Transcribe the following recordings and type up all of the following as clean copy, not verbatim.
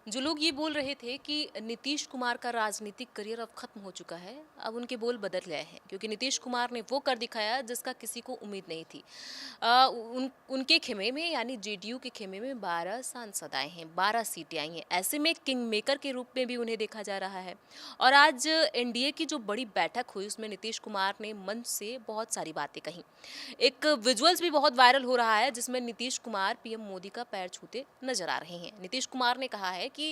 जो लोग ये बोल रहे थे कि नीतीश कुमार का राजनीतिक करियर अब खत्म हो चुका है, अब उनके बोल बदल गए हैं क्योंकि नीतीश कुमार ने वो कर दिखाया जिसका किसी को उम्मीद नहीं थी। उनके खेमे में यानी जेडीयू के खेमे में 12 सांसद आए हैं, 12 सीटें आई हैं। ऐसे में किंग मेकर के रूप में भी उन्हें देखा जा रहा है। और आज एनडीए की जो बड़ी बैठक हुई उसमें नीतीश कुमार ने मंच से बहुत सारी बातें कही। एक विजुअल्स भी बहुत वायरल हो रहा है जिसमें नीतीश कुमार पीएम मोदी का पैर छूते नजर आ रहे हैं। नीतीश कुमार ने कहा है कि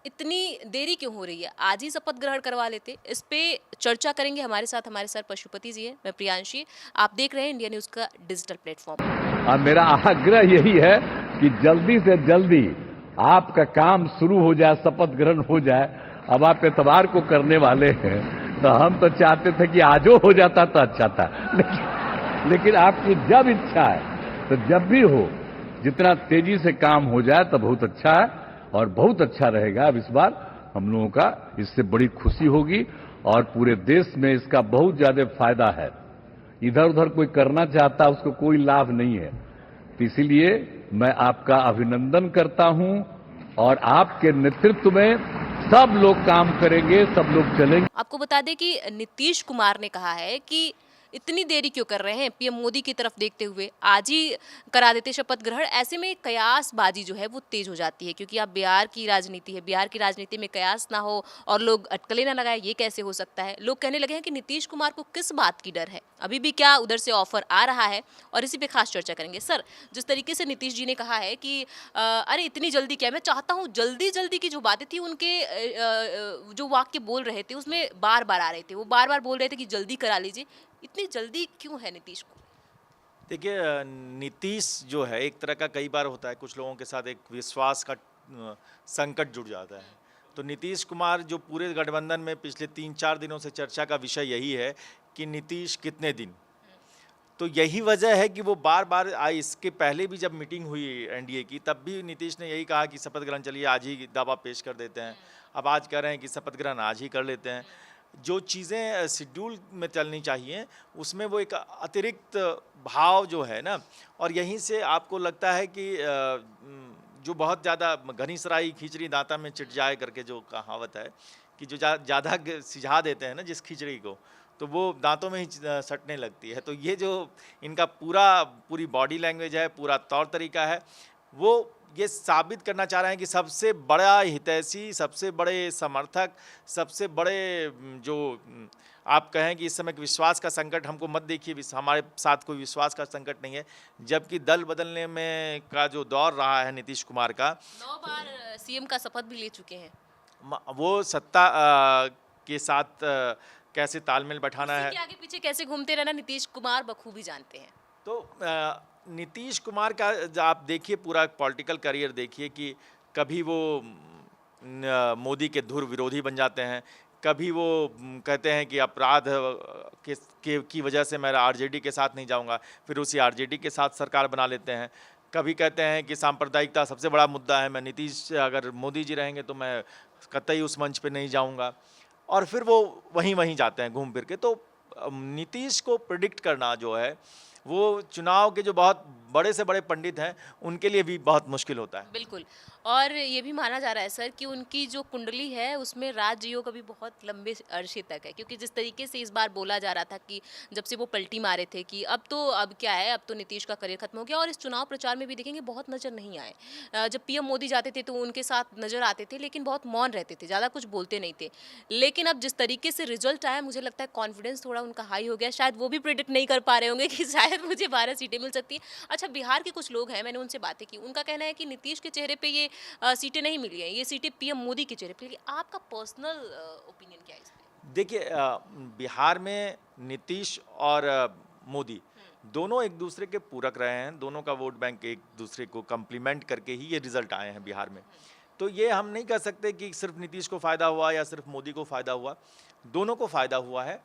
इतनी देरी क्यों हो रही है, आज ही शपथ ग्रहण करवा लेते। इस पे चर्चा करेंगे, हमारे साथ हमारे सर पशुपति जी हैं, मैं प्रियांशी। आप देख रहे हैं इंडिया न्यूज का डिजिटल प्लेटफॉर्म। और मेरा आग्रह यही है कि जल्दी से जल्दी आपका काम शुरू हो जाए, शपथ ग्रहण हो जाए। अब आप एतवार को करने वाले हैं, तो हम तो चाहते थे कि आजो हो जाता तो अच्छा था, लेकिन आपकी जब इच्छा है तो जब भी हो, जितना तेजी से काम हो जाए तो बहुत अच्छा है और बहुत अच्छा रहेगा। अब इस बार हम लोगों का इससे बड़ी खुशी होगी और पूरे देश में इसका बहुत ज्यादा फायदा है। इधर उधर कोई करना चाहता है उसको कोई लाभ नहीं है। तो इसीलिए मैं आपका अभिनंदन करता हूं और आपके नेतृत्व में सब लोग काम करेंगे, सब लोग चलेंगे। आपको बता दें कि नीतीश कुमार ने कहा है कि इतनी देरी क्यों कर रहे हैं, पीएम मोदी की तरफ देखते हुए आज ही करा देते शपथ ग्रहण। ऐसे में कयासबाजी जो है वो तेज हो जाती है क्योंकि आप बिहार की राजनीति है, बिहार की राजनीति में कयास ना हो और लोग अटकलें ना लगाए, ये कैसे हो सकता है। लोग कहने लगे हैं कि नीतीश कुमार को किस बात की डर है, अभी भी क्या उधर से ऑफर आ रहा है, और इसी पे खास चर्चा करेंगे। सर, जिस तरीके से नीतीश जी ने कहा है कि अरे इतनी जल्दी क्या, मैं चाहता हूँ जल्दी जल्दी की जो बातें थी उनके जो वाक्य बोल रहे थे उसमें बार बार आ रहे थे, वो बार बार बोल रहे थे कि जल्दी करा लीजिए। इतनी जल्दी क्यों है नीतीश को? देखिए, नीतीश जो है एक तरह का कई बार होता है, कुछ लोगों के साथ एक विश्वास का संकट जुड़ जाता है। तो नीतीश कुमार जो पूरे गठबंधन में पिछले 3-4 दिनों से चर्चा का विषय यही है कि नीतीश कितने दिन। तो यही वजह है कि वो बार बार आई। इसके पहले भी जब मीटिंग हुई एनडीए की, तब भी नीतीश ने यही कहा कि शपथ ग्रहण चलिए आज ही दावा पेश कर देते हैं। अब आज कह रहे हैं कि शपथ ग्रहण आज ही कर लेते हैं। जो चीज़ें शेड्यूल में चलनी चाहिए उसमें वो एक अतिरिक्त भाव जो है ना, और यहीं से आपको लगता है कि जो बहुत ज़्यादा घनी सराई खिचड़ी दांता में चिट जाए करके जो कहावत है कि जो ज़्यादा सिझा देते हैं ना जिस खिचड़ी को, तो वो दांतों में ही सटने लगती है। तो ये जो इनका पूरी बॉडी लैंग्वेज है, पूरा तौर तरीका है, वो ये साबित करना चाह रहे हैं कि सबसे बड़ा हितैषी, सबसे बड़े समर्थक, सबसे बड़े जो आप कहें कि इस समय विश्वास का संकट हमको मत देखिए, हमारे साथ कोई विश्वास का संकट नहीं है। जबकि दल बदलने में का जो दौर रहा है नीतीश कुमार का, 9 बार सीएम का शपथ भी ले चुके हैं। वो सत्ता के साथ कैसे तालमेल बैठाना इसी है। के आगे पीछे कैसे घूमते रहना नीतीश कुमार बखूबी जानते हैं। तो नीतीश कुमार का आप देखिए पूरा पॉलिटिकल करियर देखिए कि कभी वो मोदी के धुर विरोधी बन जाते हैं, कभी वो कहते हैं कि अपराध की वजह से मैं आरजेडी के साथ नहीं जाऊंगा, फिर उसी आरजेडी के साथ सरकार बना लेते हैं। कभी कहते हैं कि सांप्रदायिकता सबसे बड़ा मुद्दा है, मैं नीतीश अगर मोदी जी रहेंगे तो मैं कतई उस मंच पे नहीं जाऊंगा, और फिर वो वहीं जाते हैं घूम फिर के। तो नीतीश को प्रिडिक्ट करना जो है वो चुनाव के जो बहुत बड़े से बड़े पंडित हैं उनके लिए भी बहुत मुश्किल होता है। बिल्कुल। और ये भी माना जा रहा है सर कि उनकी जो कुंडली है उसमें राजयोग अभी बहुत लंबे अरसे तक है, क्योंकि जिस तरीके से इस बार बोला जा रहा था कि जब से वो पलटी मारे थे कि अब क्या है, अब तो नीतीश का करियर खत्म हो गया। और इस चुनाव प्रचार में भी देखेंगे बहुत नजर नहीं आए। जब पीएम मोदी जाते थे तो उनके साथ नजर आते थे लेकिन बहुत मौन रहते थे, ज़्यादा कुछ बोलते नहीं थे। लेकिन अब जिस तरीके से रिजल्ट आया, मुझे लगता है कॉन्फिडेंस थोड़ा उनका हाई हो गया। शायद वो भी प्रिडिक्ट नहीं कर पा रहे होंगे कि शायद मुझे 12 सीटें मिल सकती हैं। अच्छा, बिहार के कुछ लोग हैं, मैंने उनसे बातें की, उनका कहना है कि नीतीश के चेहरे पे ये सीटें नहीं मिली हैं, ये सीटें पीएम मोदी के चेहरे पे मिली। आपका पर्सनल ओपिनियन क्या है इस पे? देखिए, बिहार में नीतीश और मोदी दोनों एक दूसरे के पूरक रहे हैं, दोनों का वोट बैंक एक दूसरे को कम्प्लीमेंट करके ही ये रिजल्ट आए हैं बिहार में। तो ये हम नहीं कह सकते कि सिर्फ नीतीश को फ़ायदा हुआ या सिर्फ मोदी को फ़ायदा हुआ, दोनों को फ़ायदा हुआ है।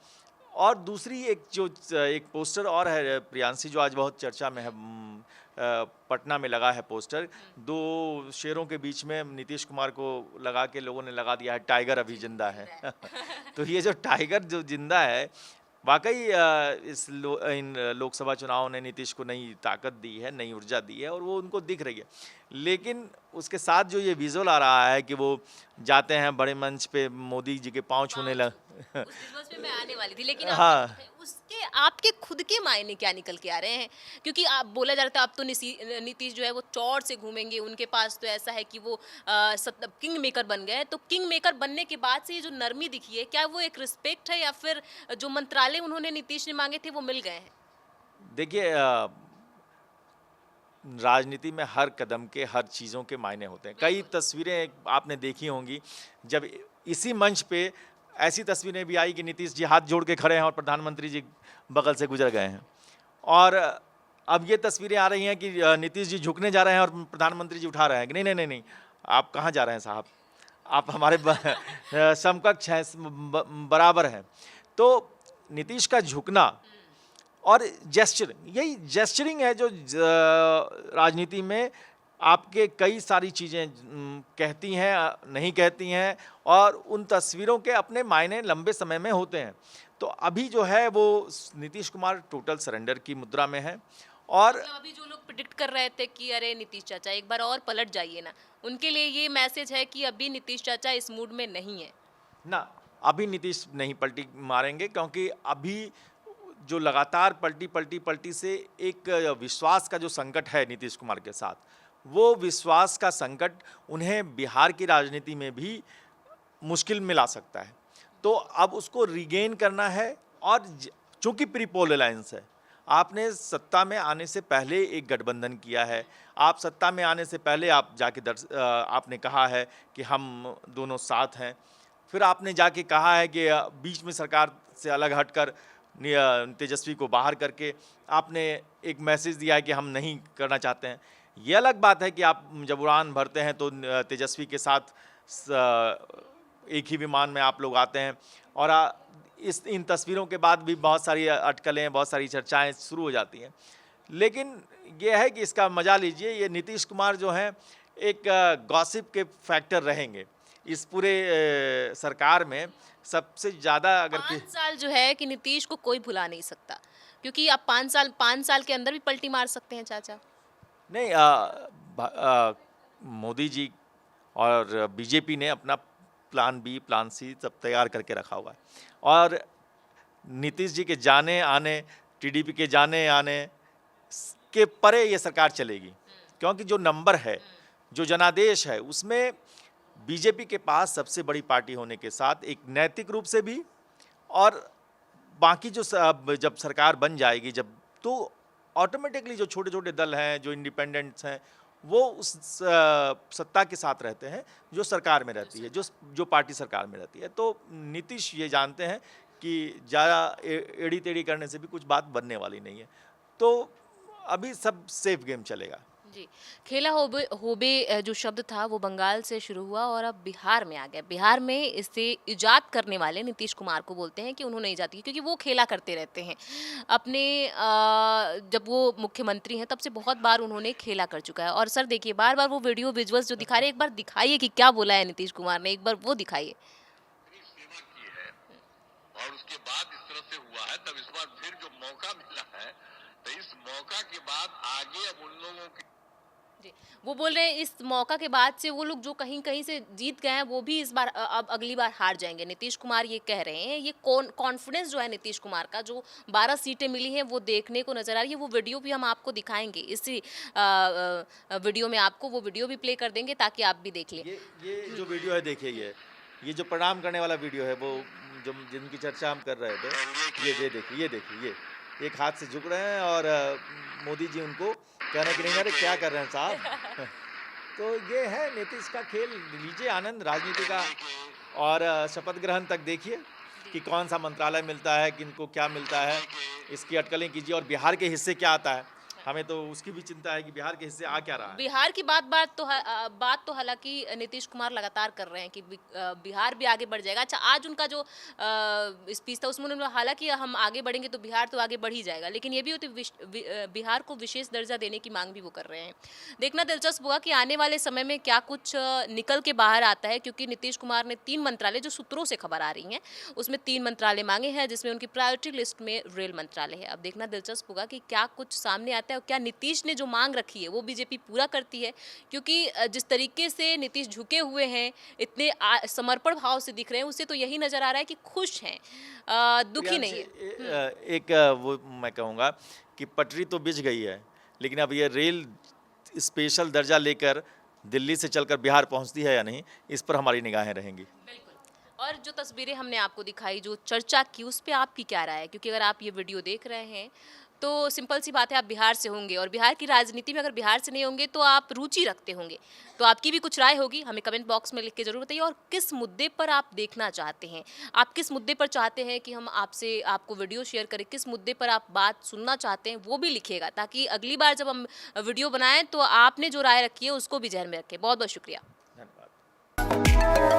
और दूसरी एक पोस्टर और है प्रियांशी, जो आज बहुत चर्चा में है, पटना में लगा है पोस्टर, दो शेरों के बीच में नीतीश कुमार को लगा के लोगों ने लगा दिया है टाइगर अभी जिंदा है। तो ये जो टाइगर जो जिंदा है, वाकई इन लोकसभा चुनाव ने नीतीश को नई ताकत दी है, नई ऊर्जा दी है और वो उनको दिख रही है। लेकिन उसके साथ जो ये विजुअल आ रहा है कि वो जाते हैं बड़े मंच पे, मोदी जी के पाँव छूने लग उस विजुअल्स पे मैं आने वाली थी, लेकिन हाँ। उसके आपके खुद के मायने क्या निकल के आ रहे हैं? क्योंकि आप बोला जा रहा था अब तो नीतीश जो है वो चौड़ से घूमेंगे, उनके पास तो ऐसा है कि वो किंग मेकर बन गए हैं। तो किंग मेकर बनने के बाद से ये जो नरमी दिखी है, क्या वो एक रिस्पेक्ट है या फिर जो मंत्रालय उन्होंने नीतीश ने मांगे थे वो मिल गए हैं? देखिए राजनीति में हर कदम के, हर चीज़ों के मायने होते हैं। कई तस्वीरें आपने देखी होंगी, जब इसी मंच पे ऐसी तस्वीरें भी आई कि नीतीश जी हाथ जोड़ के खड़े हैं और प्रधानमंत्री जी बगल से गुजर गए हैं। और अब ये तस्वीरें आ रही हैं कि नीतीश जी झुकने जा रहे हैं और प्रधानमंत्री जी उठा रहे हैं कि नहीं नहीं नहीं नहीं, आप कहाँ जा रहे हैं साहब, आप हमारे समकक्ष हैं, बराबर हैं। तो नीतीश का झुकना और जेस्चरिंग, यही जेस्चरिंग है जो राजनीति में आपके कई सारी चीज़ें कहती हैं, नहीं कहती हैं, और उन तस्वीरों के अपने मायने लंबे समय में होते हैं। तो अभी जो है वो नीतीश कुमार टोटल सरेंडर की मुद्रा में है। और मतलब अभी जो लोग प्रिडिक्ट कर रहे थे कि अरे नीतीश चाचा एक बार और पलट जाइए ना, उनके लिए ये मैसेज है कि अभी नीतीश चाचा इस मूड में नहीं है ना, अभी नीतीश नहीं पलटी मारेंगे, क्योंकि अभी जो लगातार पलटी से एक विश्वास का जो संकट है नीतीश कुमार के साथ, वो विश्वास का संकट उन्हें बिहार की राजनीति में भी मुश्किल में ला सकता है। तो अब उसको रिगेन करना है। और चूंकि प्री पोल अलायंस है, आपने सत्ता में आने से पहले एक गठबंधन किया है, आप सत्ता में आने से पहले आप जाके आपने कहा है कि हम दोनों साथ हैं, फिर आपने जाके कहा है कि बीच में सरकार से अलग हटकर तेजस्वी को बाहर करके आपने एक मैसेज दिया है कि हम नहीं करना चाहते हैं। ये अलग बात है कि आप जब उड़ान भरते हैं तो तेजस्वी के साथ एक ही विमान में आप लोग आते हैं, और इन तस्वीरों के बाद भी बहुत सारी अटकलें, बहुत सारी चर्चाएं शुरू हो जाती हैं। लेकिन ये है कि इसका मजा लीजिए, ये नीतीश कुमार जो हैं एक गॉसिप के फैक्टर रहेंगे इस पूरे सरकार में। सबसे ज़्यादा अगर 5 साल जो है कि नीतीश को कोई भुला नहीं सकता, क्योंकि आप 5 साल के अंदर भी पलटी मार सकते हैं चाचा। नहीं, मोदी जी और बीजेपी ने अपना प्लान बी, प्लान सी सब तैयार करके रखा हुआ है, और नीतीश जी के जाने आने, टीडीपी के जाने आने के परे ये सरकार चलेगी। क्योंकि जो नंबर है, जो जनादेश है, उसमें बीजेपी के पास सबसे बड़ी पार्टी होने के साथ एक नैतिक रूप से भी, और बाकी जो जब सरकार बन जाएगी, जब तो ऑटोमेटिकली जो छोटे छोटे दल हैं, जो इंडिपेंडेंट्स हैं, वो उस सत्ता के साथ रहते हैं जो सरकार में रहती है, जो पार्टी सरकार में रहती है। तो नीतीश ये जानते हैं कि ज़्यादा एड़ी टेढ़ी करने से भी कुछ बात बनने वाली नहीं है। तो अभी सब सेफ गेम चलेगा। जी, खेला होबे जो शब्द था वो बंगाल से शुरू हुआ और अब बिहार में आ गया। बिहार में इसे इजाद करने वाले नीतीश कुमार को बोलते हैं कि उन्होंने इजाद की, क्योंकि वो खेला करते रहते हैं अपने जब वो मुख्यमंत्री हैं तब से बहुत बार उन्होंने खेला कर चुका है। और सर देखिए, बार बार वो वीडियो विजुअल्स जो दिखा रहे हैं, एक बार दिखाइए कि क्या बोला है नीतीश कुमार ने, एक बार वो दिखाइए। सेवा की है और उसके बाद इस तरह से हुआ है, तब इस बार फिर जो मौका मिला है, तो इस मौका के बाद आगे अब उन लोगों की जी, वो बोल रहे हैं इस मौका के बाद से वो लोग जो कहीं कहीं से जीत गए हैं वो भी इस बार अब अगली बार हार जाएंगे। नीतीश कुमार ये कह रहे हैं। ये कॉन्फिडेंस जो है नीतीश कुमार का, जो 12 सीटें मिली हैं वो देखने को नजर आ रही है। वो वीडियो भी हम आपको दिखाएंगे, इसी वीडियो में आपको वो वीडियो भी प्ले कर देंगे ताकि आप भी देख लें। ये जो वीडियो है, देखिए ये जो प्रणाम करने वाला वीडियो है, वो जो जिनकी चर्चा हम कर रहे थे, ये देखिए ये एक हाथ से झुक रहे हैं और मोदी जी उनको कह रहे हैं कि नहीं अरे क्या कर रहे हैं साहब। तो ये है नीतीश का खेल। लीजिए आनंद राजनीति का, और शपथ ग्रहण तक देखिए कि कौन सा मंत्रालय मिलता है, किनको क्या मिलता है, इसकी अटकलें कीजिए, और बिहार के हिस्से क्या आता है। हमें तो उसकी भी चिंता है कि बिहार के हिस्से आ क्या रहा है। बिहार की बात तो हालांकि नीतीश कुमार लगातार कर रहे हैं कि बिहार भी आगे बढ़ जाएगा। अच्छा, आज उनका जो स्पीच था उसमें उन्होंने हालांकि हम आगे बढ़ेंगे तो बिहार तो आगे बढ़ ही जाएगा, लेकिन ये भी होती बिहार को विशेष दर्जा देने की मांग भी वो कर रहे हैं। देखना दिलचस्प होगा कि आने वाले समय में क्या कुछ निकल के बाहर आता है, क्योंकि नीतीश कुमार ने 3 मंत्रालय, जो सूत्रों से खबर आ रही है उसमें 3 मंत्रालय मांगे हैं, जिसमें उनकी प्रायोरिटी लिस्ट में रेल मंत्रालय है। अब देखना दिलचस्प होगा कि क्या कुछ सामने आता है और क्या नीतीश ने जो मांग रखी है वो बीजेपी पूरा करती है, क्योंकि जिस तरीके से नीतीश झुके हुए हैं, इतने समर्पण भाव से दिख रहे हैं, उससे तो यही नजर आ रहा है कि खुश हैं, दुखी नहीं है। एक वो मैं कहूँगा कि पटरी तो बिछ गई है, लेकिन अब ये रेल स्पेशल दर्जा लेकर दिल्ली से चलकर बिहार पहुंचती है या नहीं, इस पर हमारी निगाहें रहेंगी। बिल्कुल। और जो तस्वीरें हमने आपको दिखाई, जो चर्चा की, उस पे आपकी क्या राय है? क्योंकि अगर आप ये वीडियो देख रहे हैं तो सिंपल सी बात है, आप बिहार से होंगे और बिहार की राजनीति में अगर बिहार से नहीं होंगे तो आप रुचि रखते होंगे, तो आपकी भी कुछ राय होगी, हमें कमेंट बॉक्स में लिख के जरूर बताइए। और किस मुद्दे पर आप देखना चाहते हैं, आप किस मुद्दे पर चाहते हैं कि हम आपको वीडियो शेयर करें, किस मुद्दे पर आप बात सुनना चाहते हैं वो भी लिखिएगा, ताकि अगली बार जब हम वीडियो बनाएं तो आपने जो राय रखी है उसको भी ध्यान में रखें। बहुत बहुत शुक्रिया। धन्यवाद।